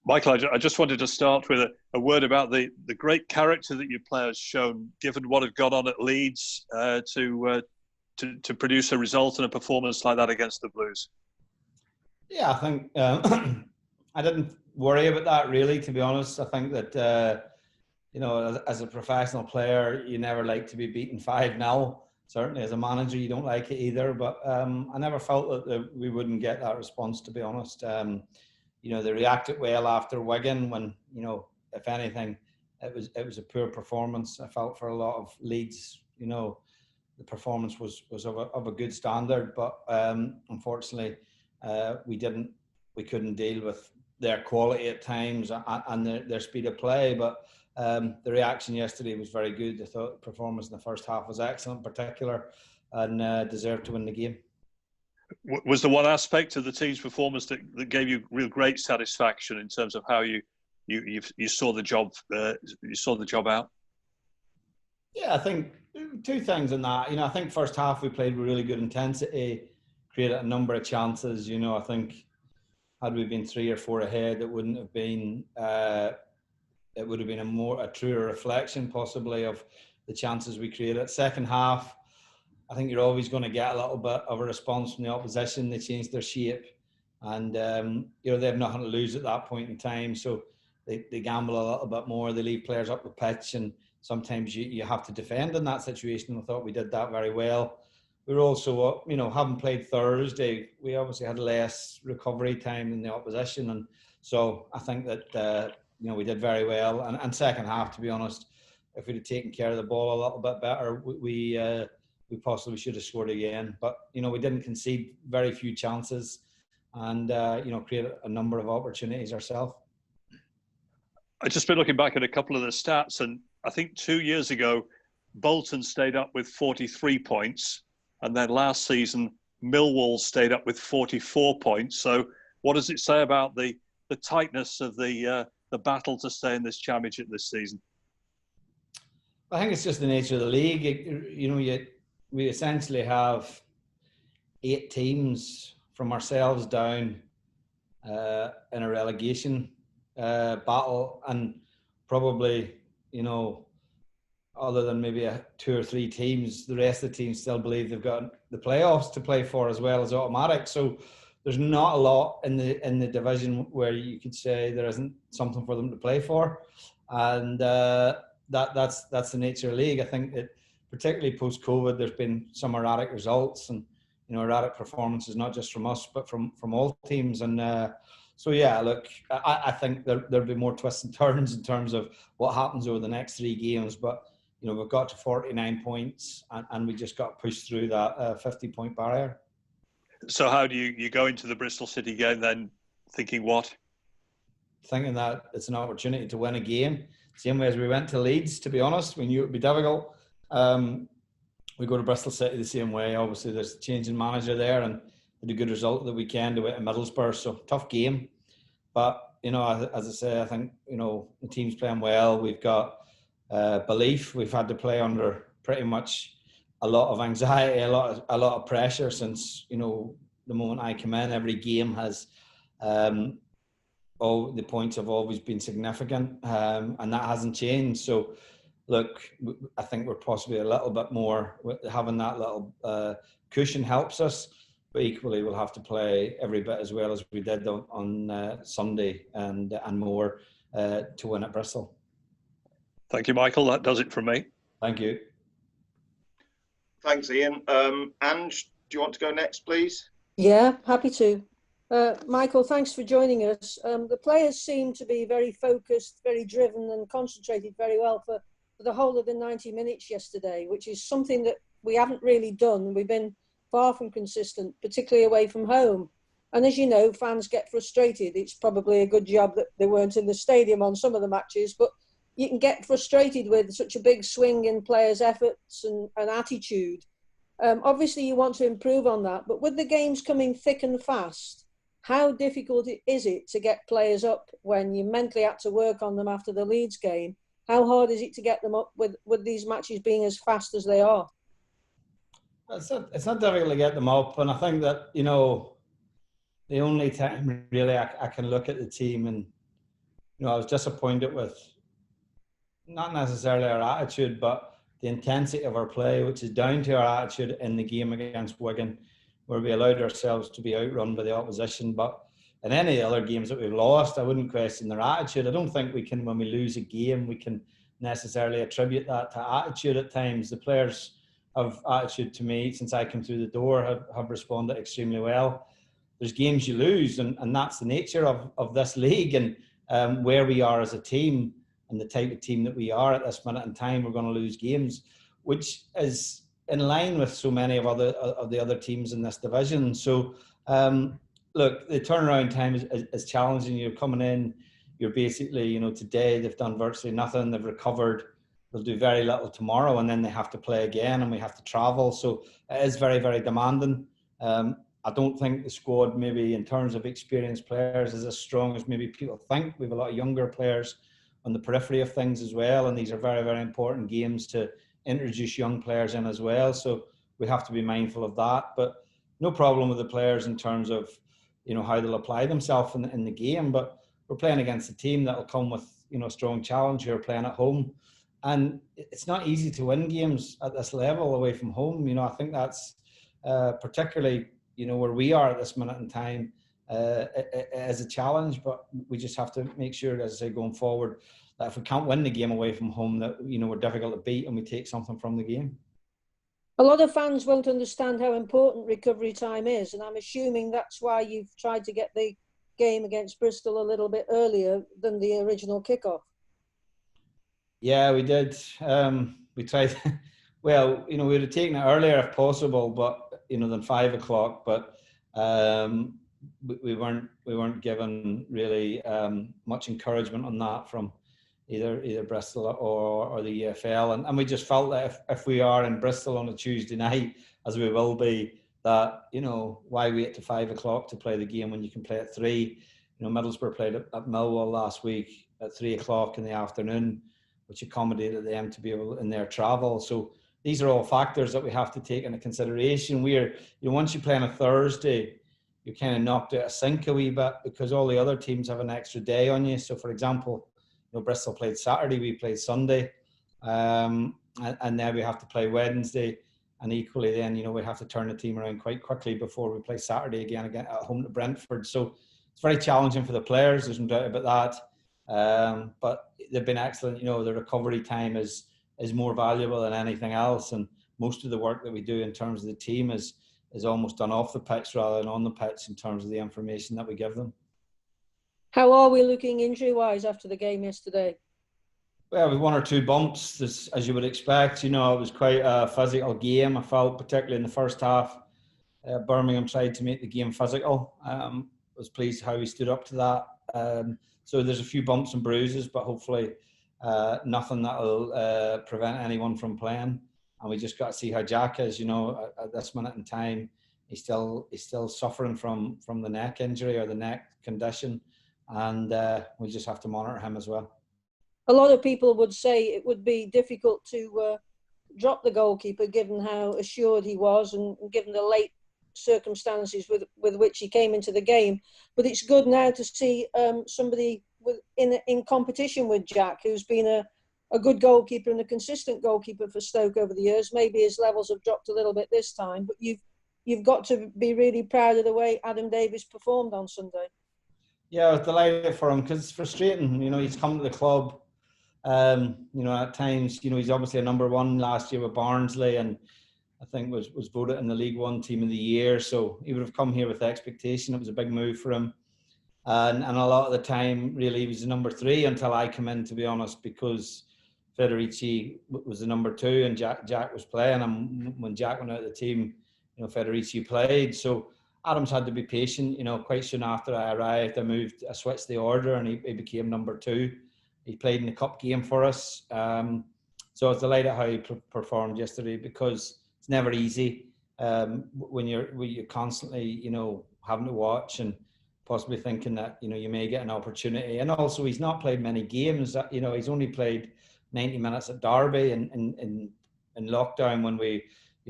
Michael, I just wanted to start with a word about the great character that your players shown, given what had gone on at Leeds, to produce a result and a performance like that against the Blues. Yeah, I think I didn't worry about that really, to be honest. I think that as a professional player, you never like to be beaten 5-0. Certainly as a manager, you don't like it either. But I never felt that we wouldn't get that response, to be honest. They reacted well after Wigan when, if anything, it was a poor performance. I felt for a lot of Leeds, the performance was of a good standard, but unfortunately, we couldn't deal with their quality at times and their speed of play. But the reaction yesterday was very good. I thought the performance in the first half was excellent, in particular, and deserved to win the game. Was the one aspect of the team's performance that gave you real great satisfaction in terms of how you saw the job out? Yeah, I think two things in that. I think first half we played with really good intensity, created a number of chances. I think had we been 3 or 4 ahead, it wouldn't have been. It would have been a truer reflection, possibly, of the chances we created. Second half, I think you're always going to get a little bit of a response from the opposition. They changed their shape, and they have nothing to lose at that point in time. So they gamble a little bit more. They leave players up the pitch, and sometimes you have to defend in that situation. I thought we did that very well. We were also, having played Thursday, we obviously had less recovery time than the opposition, and so I think that we did very well. And second half, to be honest, if we'd have taken care of the ball a little bit better, we possibly should have scored again. But we didn't concede very few chances, and created a number of opportunities ourselves. I've just been looking back at a couple of the stats, and I think 2 years ago, Bolton stayed up with 43 points, and then last season, Millwall stayed up with 44 points. So what does it say about the tightness of the battle to stay in this championship this season? I think it's just the nature of the league. We essentially have 8 teams from ourselves down in a relegation battle, and probably, other than maybe 2 or 3 teams, the rest of the teams still believe they've got the playoffs to play for as well as automatic. So there's not a lot in the division where you could say there isn't something for them to play for, and that's the nature of the league. I think that particularly post-COVID, there's been some erratic results and erratic performances, not just from us but from all teams. And so yeah, look, I think there'll be more twists and turns in terms of what happens over the next 3 games. But we've got to 49 points, and we just got pushed through that 50-point barrier. So how do you go into the Bristol City game then thinking what? Thinking that it's an opportunity to win a game. Same way as we went to Leeds, to be honest. We knew it would be difficult. We go to Bristol City the same way. Obviously, there's a change in manager there, and had a good result of the weekend away at Middlesbrough. So tough game. But, as I say, I think, the team's playing well. We've got belief. We've had to play under pretty much a lot of anxiety, a lot of pressure since, the moment I come in. Every game has, all the points have always been significant, and that hasn't changed. So, look, I think we're possibly a little bit more, having that little cushion helps us, but equally we'll have to play every bit as well as we did on Sunday and more to win at Bristol. Thank you, Michael. That does it from me. Thank you. Thanks, Ian. Ange, do you want to go next, please? Yeah, happy to. Michael, thanks for joining us. The players seem to be very focused, very driven and concentrated very well for the whole of the 90 minutes yesterday, which is something that we haven't really done. We've been far from consistent, particularly away from home. And as you know, fans get frustrated. It's probably a good job that they weren't in the stadium on some of the matches, but you can get frustrated with such a big swing in players' efforts and attitude. Obviously, you want to improve on that, but with the games coming thick and fast, how difficult is it to get players up when you mentally had to work on them after the Leeds game? How hard is it to get them up with these matches being as fast as they are? It's not difficult to get them up, and I think that, the only time really I can look at the team and I was disappointed with not necessarily our attitude, but the intensity of our play, which is down to our attitude in the game against Wigan, where we allowed ourselves to be outrun by the opposition. But in any other games that we've lost, I wouldn't question their attitude. I don't think we can, when we lose a game, we can necessarily attribute that to attitude at times. The players have attitude, to me, since I came through the door, have responded extremely well. There's games you lose, and that's the nature of this league and where we are as a team and the type of team that we are at this minute in time. We're going to lose games, which is in line with so many of the other teams in this division. So look, the turnaround time is challenging. You're coming in, you're basically, today they've done virtually nothing, they've recovered, they'll do very little tomorrow, and then they have to play again and we have to travel. So it is very, very demanding. I don't think the squad, maybe in terms of experienced players, is as strong as maybe people think. We have a lot of younger players on the periphery of things as well, and these are very, very important games to introduce young players in as well. So we have to be mindful of that. But no problem with the players in terms of, how they'll apply themselves in the game. But we're playing against a team that will come with, a strong challenge. Who are playing at home. And it's not easy to win games at this level away from home. I think that's particularly, where we are at this minute in time as a challenge. But we just have to make sure, as I say, going forward, that if we can't win the game away from home, that, we're difficult to beat and we take something from the game. A lot of fans won't understand how important recovery time is, and I'm assuming that's why you've tried to get the game against Bristol a little bit earlier than the original kickoff. Yeah, we did. We tried. Well, we would have taken it earlier if possible, but than 5 o'clock. But we weren't given really much encouragement on that from either Bristol or the EFL, and we just felt that if we are in Bristol on a Tuesday night, as we will be, that why wait to 5 o'clock to play the game when you can play at 3? Middlesbrough played at Millwall last week at 3 o'clock in the afternoon, which accommodated them to be able in their travel. So these are all factors that we have to take into consideration. Once you play on a Thursday, you're kind of knocked out of sync a wee bit because all the other teams have an extra day on you. So, for example, Bristol played Saturday, we played Sunday, and now we have to play Wednesday, and equally then we have to turn the team around quite quickly before we play Saturday again at home to Brentford. So it's very challenging for the players. There's no doubt about that. But they've been excellent. The recovery time is more valuable than anything else, and most of the work that we do in terms of the team is almost done off the pitch rather than on the pitch in terms of the information that we give them. How are we looking injury-wise after the game yesterday? Well, with 1 or 2 bumps, as you would expect. It was quite a physical game. I felt, particularly in the first half, Birmingham tried to make the game physical. I was pleased how we stood up to that. So there's a few bumps and bruises, but hopefully nothing that will prevent anyone from playing. And we just got to see how Jack is. At this minute in time, he's still suffering from the neck injury or the neck condition. And we just have to monitor him as well. A lot of people would say it would be difficult to drop the goalkeeper given how assured he was and given the late circumstances with which he came into the game. But it's good now to see somebody in competition with Jack, who's been a good goalkeeper and a consistent goalkeeper for Stoke over the years. Maybe his levels have dropped a little bit this time, but you've got to be really proud of the way Adam Davies performed on Sunday. Yeah, I was delighted for him because it's frustrating. He's come to the club. At times, he's obviously a number 1 last year with Barnsley, and I think was voted in the League One Team of the Year. So he would have come here with expectation. It was a big move for him, and a lot of the time, really, he was the number 3 until I come in, to be honest, because Federici was the number 2 and Jack was playing. And when Jack went out of the team, Federici played. So Adam's had to be patient. Quite soon after I arrived, I switched the order, and he became number 2. He played in the cup game for us. So I was delighted how he performed yesterday, because it's never easy when you're constantly, having to watch and possibly thinking that, you may get an opportunity. And also, he's not played many games. He's only played 90 minutes at Derby in lockdown when we,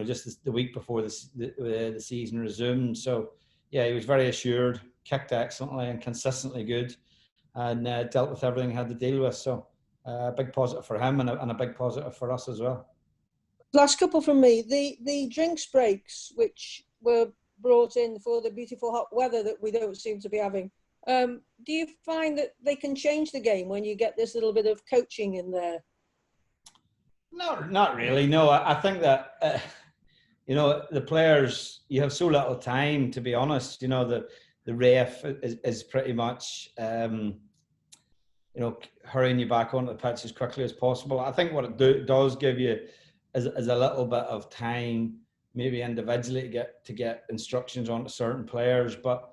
just the week before the season resumed. So, yeah, he was very assured, kicked excellently and consistently good. and dealt with everything he had to deal with. So a big positive for him and a big positive for us as well. Last couple from me. The drinks breaks, which were brought in for the beautiful hot weather that we don't seem to be having, do you find that they can change the game when you get this little bit of coaching in there? Not really. No, I think that the players, you have so little time, to be honest. The ref is pretty much hurrying you back onto the pitch as quickly as possible. I think what it does give you is a little bit of time, maybe individually, to get instructions onto certain players. But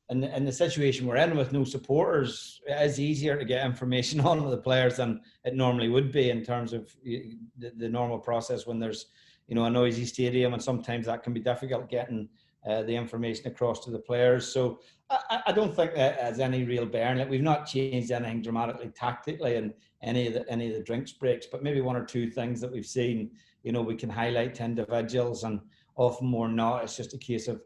in the situation we're in with no supporters, it is easier to get information onto the players than it normally would be in terms of the normal process when there's a noisy stadium, and sometimes that can be difficult getting the information across to the players. So I don't think that has any real bearing. We've not changed anything dramatically tactically in any of the drinks breaks, but maybe one or two things that we've seen, we can highlight to individuals, and often more not, it's just a case of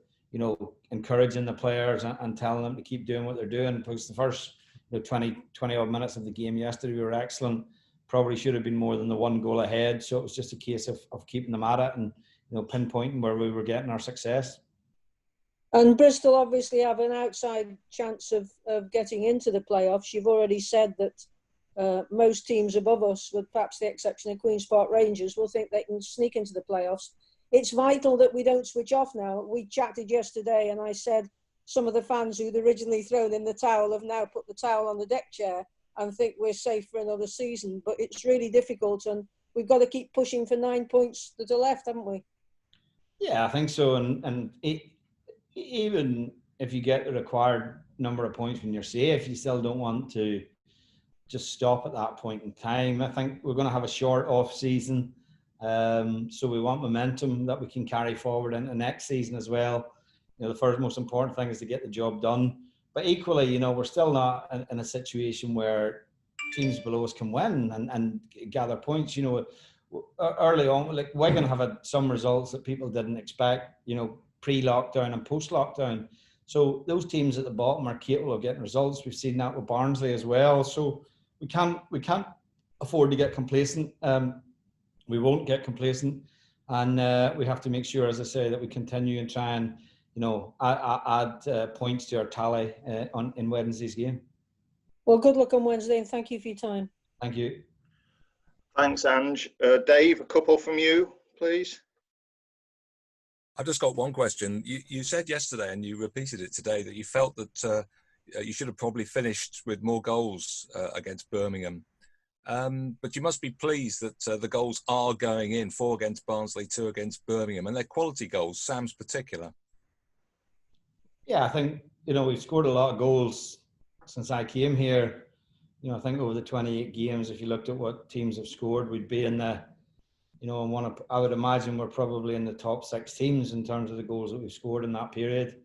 encouraging the players and telling them to keep doing what they're doing. Because the first 20 odd minutes of the game yesterday, we were excellent. Probably should have been more than the one goal ahead. So it was just a case of keeping them at it and pinpointing where we were getting our success. And Bristol obviously have an outside chance of getting into the playoffs. You've already said that most teams above us, with perhaps the exception of Queen's Park Rangers, will think they can sneak into the playoffs. It's vital that we don't switch off now. We chatted yesterday and I said some of the fans who'd originally thrown in the towel have now put the towel on the deck chair and think we're safe for another season. But it's really difficult, and we've got to keep pushing for 9 points that are left, haven't we? Yeah, I think so. And even if you get the required number of points when you're safe, you still don't want to just stop at that point in time. I think we're going to have a short off season. So we want momentum that we can carry forward into next season as well. The first most important thing is to get the job done. But equally, we're still not in a situation where teams below us can win and gather points. Early on, like Wigan have had some results that people didn't expect, pre-lockdown and post-lockdown. So those teams at the bottom are capable of getting results. We've seen that with Barnsley as well. So we can't afford to get complacent. We won't get complacent, and we have to make sure, as I say, that we continue and try and add points to our tally in Wednesday's game. Well, good luck on Wednesday, and thank you for your time. Thank you. Thanks, Ange. Dave, a couple from you, please. I've just got one question. You said yesterday, and you repeated it today, that you felt that you should have probably finished with more goals against Birmingham. But you must be pleased that the goals are going in, 4 against Barnsley, 2 against Birmingham, and they're quality goals, Sam's particular. Yeah, I think, we've scored a lot of goals since I came here. I think over the 28 games, if you looked at what teams have scored, we'd be in the, I would imagine we're probably in the top 6 teams in terms of the goals that we've scored in that period.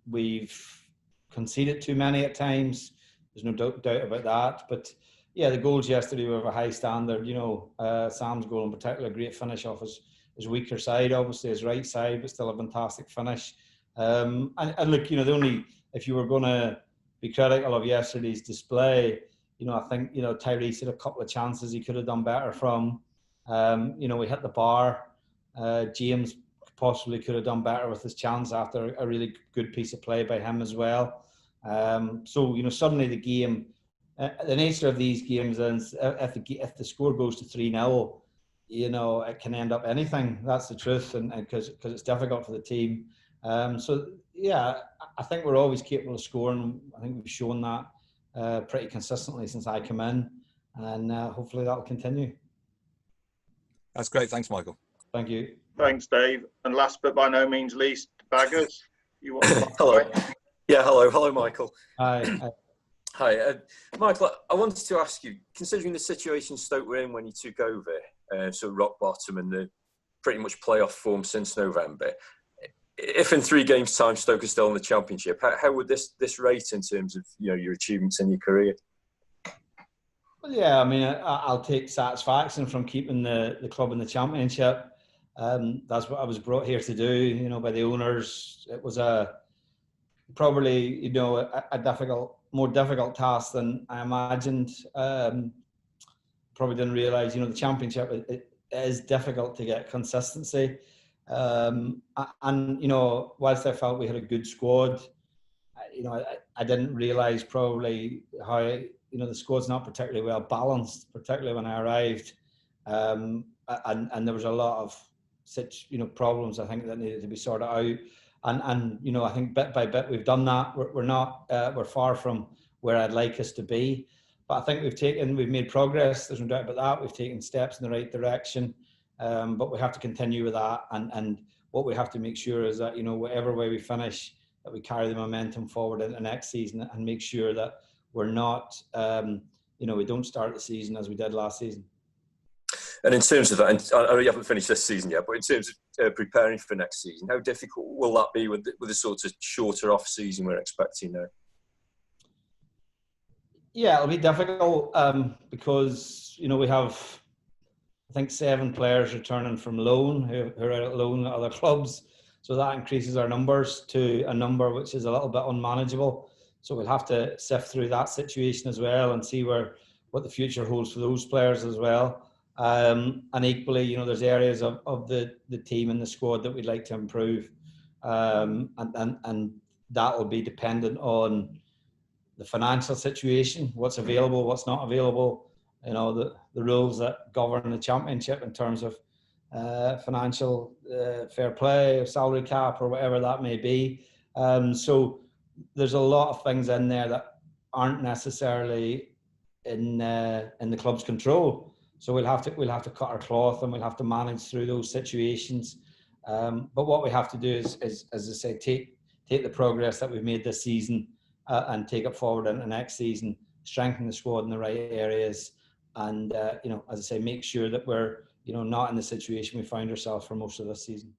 We've conceded too many at times. There's no doubt about that. But yeah, the goals yesterday were of a high standard. Sam's goal in particular, great finish off his weaker side, obviously his right side, but still a fantastic finish. And look, if you were going to be critical of yesterday's display, I think, Tyrese had a couple of chances he could have done better from. We hit the bar. James possibly could have done better with his chance after a really good piece of play by him as well. So, suddenly the game, the nature of these games is if the score goes to 3-0, it can end up anything. That's the truth, and because it's difficult for the team. So, yeah, I think we're always capable of scoring. I think we've shown that pretty consistently since I come in, and hopefully that'll continue. That's great. Thanks, Michael. Thank you. Thanks, Dave. And last but by no means least, Baggers. You want to Hello. Yeah, hello, Michael. Hi. Hi, Michael. I wanted to ask you, considering the situation Stoke were in when you took over, so rock bottom and the pretty much playoff form since November, if in 3 games' time Stoke is still in the Championship, how would this rate in terms of your achievements in your career? Well, yeah, I mean, I'll take satisfaction from keeping the club in the Championship. That's what I was brought here to do, by the owners. It was probably a difficult more difficult task than I imagined. Probably didn't realise, the Championship, it is difficult to get consistency. And, whilst I felt we had a good squad, I didn't realise probably how, the squad's not particularly well balanced, particularly when I arrived. And there was a lot of such, problems, I think, that needed to be sorted out. And I think bit by bit we've done that. We're far from where I'd like us to be. But I think we've made progress. There's no doubt about that. We've taken steps in the right direction. But we have to continue with that. And what we have to make sure is that, whatever way we finish, that we carry the momentum forward into next season and make sure that we're not, we don't start the season as we did last season. And in terms of that, and I know you haven't finished this season yet, but in terms of preparing for next season, how difficult will that be with the sort of shorter off season we're expecting now? Yeah, it'll be difficult because, we have, I think, 7 players returning from loan who are out at loan at other clubs. So that increases our numbers to a number which is a little bit unmanageable. So we'll have to sift through that situation as well and see what the future holds for those players as well. And equally, there's areas of the team and the squad that we'd like to improve. And that will be dependent on the financial situation, what's available, what's not available, the rules that govern the Championship in terms of financial fair play or salary cap or whatever that may be. So there's a lot of things in there that aren't necessarily in the club's control. So we'll have to cut our cloth and we'll have to manage through those situations. But what we have to do is as I say, take the progress that we've made this season and take it forward into next season, strengthen the squad in the right areas, and as I say, make sure that we're not in the situation we found ourselves for most of this season.